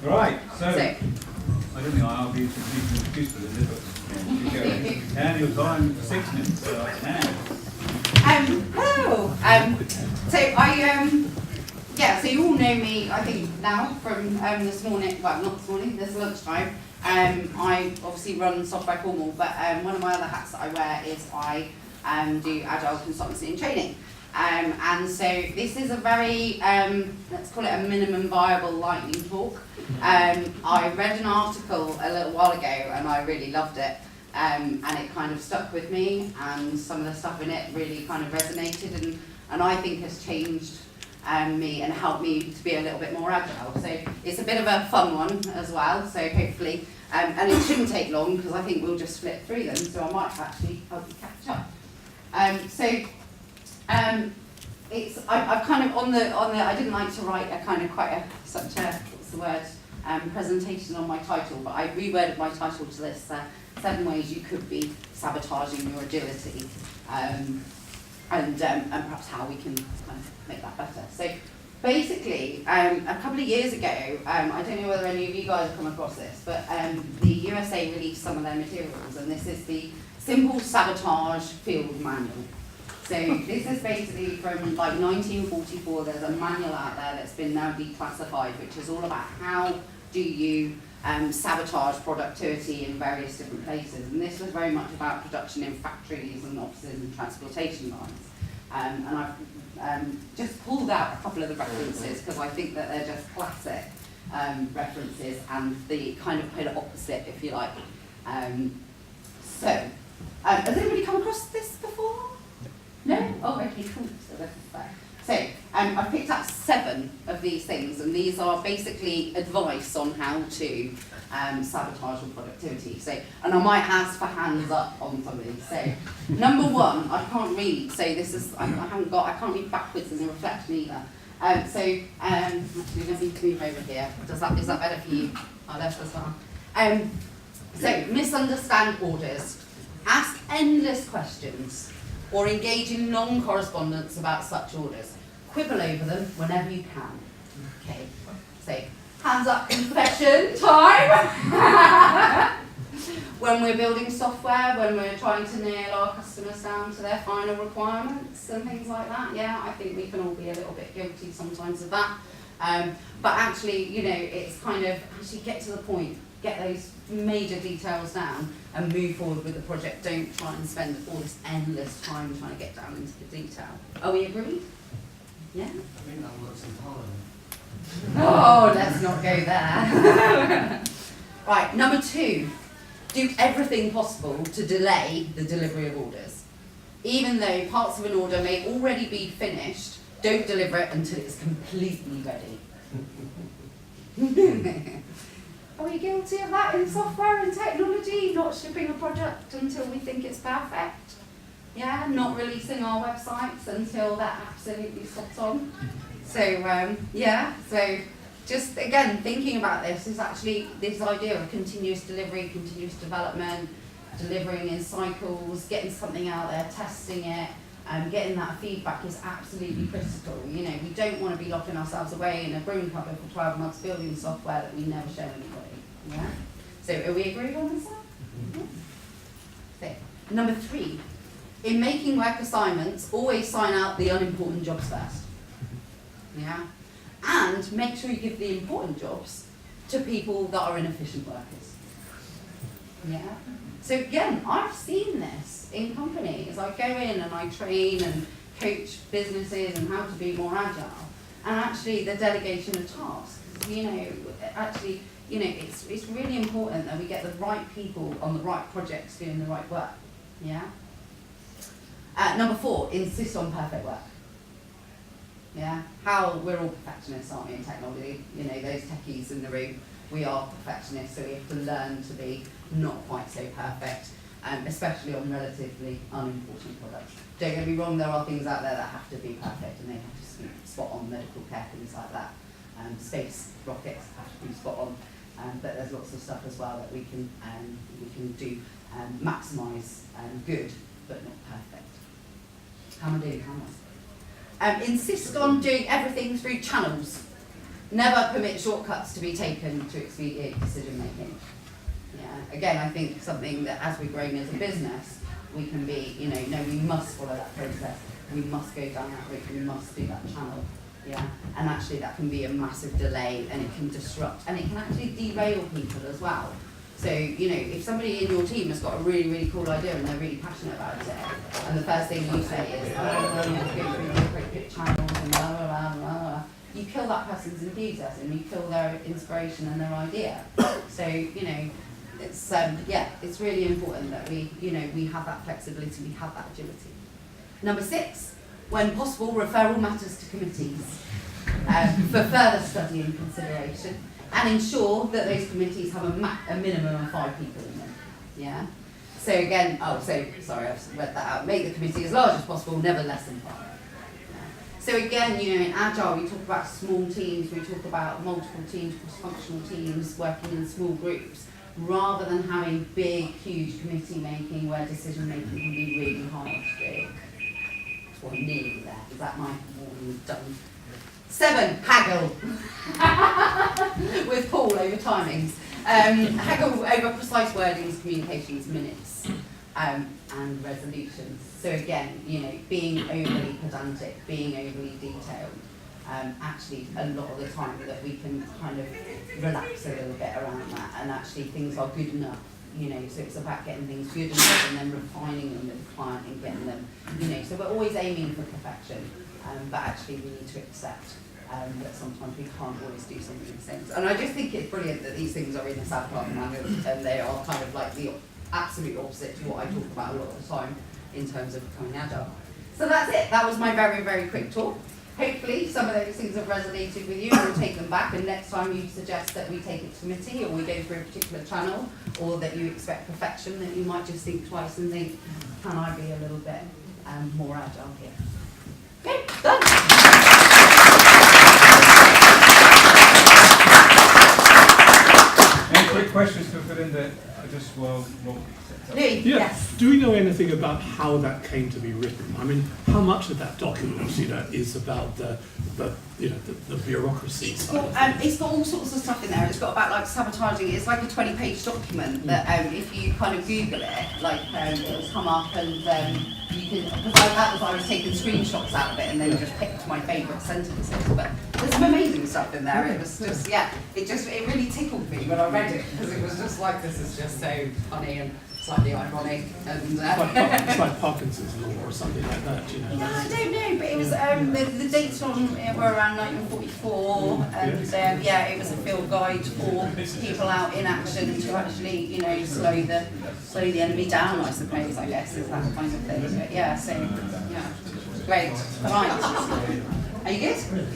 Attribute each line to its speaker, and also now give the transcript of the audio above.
Speaker 1: Right, so I don't think I'll be introduced to this, and your time for 6 minutes starts now.
Speaker 2: Hello. So you all know me, I think, now from this morning. Well, not this morning. This lunchtime. I obviously run Software Cornwall, but one of my other hats that I wear is I do agile consultancy and training. And so this is a very, let's call it a minimum viable lightning talk. I read an article a little while ago and I really loved it. And it kind of stuck with me, and some of the stuff in it really kind of resonated and I think has changed me and helped me to be a little bit more agile. So it's a bit of a fun one as well, so hopefully, and it shouldn't take long because I think we'll just flip through them, so I might actually help you catch up. I've kind of on the I didn't like to write a kind of such a what's the word presentation on my title, but I reworded my title to this 7 ways you could be sabotaging your agility, and perhaps how we can kind of make that better. So basically, a couple of years ago, I don't know whether any of you guys have come across this, but the USA released some of their materials, and this is the Simple Sabotage Field Manual. So this is basically from like 1944. There's a manual out there that's been now declassified, which is all about how do you sabotage productivity in various different places. And this was very much about production in factories and offices and transportation lines. And I've just pulled out a couple of the references because I think that they're just classic references and the kind of polar opposite, if you like. Has anybody come across this before? No? Oh, okay, cool. So this is that. So I picked up 7 of these things, and these are basically advice on how to sabotage your productivity. So, and I might ask for hands up on some of these. So, number 1, I can't read. So this is I can't read backwards in the reflection either. Actually, let me move over here. Is that better for you? Oh, left as well. So misunderstand orders. Ask endless questions, or engage in long correspondence about such orders. Quibble over them whenever you can. Okay, so hands up confession time. When we're building software, when we're trying to nail our customers down to their final requirements and things like that, yeah, I think we can all be a little bit guilty sometimes of that. But actually, you know, it's kind of actually get to the point, get those major details down and move forward with the project. Don't try and spend all this endless time trying to get down into the detail. Are we agreed? Yeah?
Speaker 3: I think that works in Parliament.
Speaker 2: Oh, let's not go there. Right, number 2. Do everything possible to delay the delivery of orders. Even though parts of an order may already be finished, don't deliver it until it's completely ready. Are we guilty of that in software and technology? Not shipping a product until we think it's perfect? Yeah, not releasing our websites until they're absolutely spot on. So, so just again, thinking about this is actually this idea of continuous delivery, continuous development, delivering in cycles, getting something out there, testing it, getting that feedback is absolutely critical. You know, we don't want to be locking ourselves away in a broom cupboard for 12 months building software that we never show anybody. Yeah. So are we agreed on this one? Yeah. So, number 3, in making work assignments, always sign out the unimportant jobs first. Yeah. And make sure you give the important jobs to people that are inefficient workers. Yeah. So again, I've seen this in companies. I go in and I train and coach businesses and how to be more agile. And actually the delegation of tasks, you know, actually, you know, it's really important that we get the right people on the right projects doing the right work. Yeah. Number 4, insist on perfect work. Yeah. How we're all perfectionists, aren't we, in technology? You know, those techies in the room, we are perfectionists, so we have to learn to be not quite so perfect, especially on relatively unimportant products. Don't get me wrong, there are things out there that have to be perfect and they have to be spot on, medical care, things like that. Space rockets have to be spot on, but there's lots of stuff as well that we can do maximise good but not perfect. How am I doing? How am I? Insist on doing everything through channels. Never permit shortcuts to be taken to expedite decision making. Yeah. Again, I think something that as we're growing as a business, we can be, no, we must follow that process. We must go down that route. We must do that channel. Yeah. And actually, that can be a massive delay, and it can disrupt, and it can actually derail people as well. So, if somebody in your team has got a really, really cool idea and they're really passionate about it, and the first thing you say is, oh, we have to go through the appropriate channels and blah, blah, blah, blah, blah, you kill that person's enthusiasm, you kill their inspiration and their idea. So, it's really important that we have that flexibility, we have that agility. Number 6, when possible, referral matters to committees for further study and consideration, and ensure that those committees have a minimum of 5 people in them. Yeah. So again, sorry, I've read that out. Make the committee as large as possible, never less than 5. So again, in Agile, we talk about small teams, we talk about multiple teams, cross-functional teams, working in small groups, rather than having big, huge committee making where decision making can be really hard to do. That's what I'm nearly there. Is that my warning done? 7, haggle with Paul over timings. Haggle over precise wordings, communications, minutes, and resolutions. So again, being overly pedantic, being overly detailed, actually a lot of the time that we can kind of relax a little bit around that, and actually things are good enough. So it's about getting things good enough and then refining them with the client and getting them, so we're always aiming for perfection, but actually we need to accept that sometimes we can't always do some of these things. And I just think it's brilliant that these things are in the South Park manual, and they are kind of like the absolute opposite to what I talk about a lot of the time in terms of becoming agile. So that's it. That was my very, very quick talk. Hopefully some of those things have resonated with you, and we'll take them back, and next time you suggest that we take it to committee, or we go through a particular channel, or that you expect perfection, that you might just think twice and think, can I be a little bit more agile here? Okay, done.
Speaker 1: Any quick questions for Belinda?
Speaker 2: Yes.
Speaker 4: Do we know anything about how that came to be written? I mean, how much of that document, is about the bureaucracy side?
Speaker 2: It's got all sorts of stuff in there. It's got about sabotaging. It's like a 20-page document that if you kind of Google it, it'll come up, and you can. Because I was taking screenshots out of it and then just picked my favourite sentences. But there's some amazing stuff in there. It was just it really tickled me when I read it, because it was just like, this is just so funny and slightly ironic, and
Speaker 4: it's like Parkinson's law or something like that,
Speaker 2: Yeah, I don't know, but it was the dates on it were around 1944, and it was a field guide for people out in action to actually, slow the enemy down. I suppose, I guess, is that kind of thing. But great. Right. Are you good?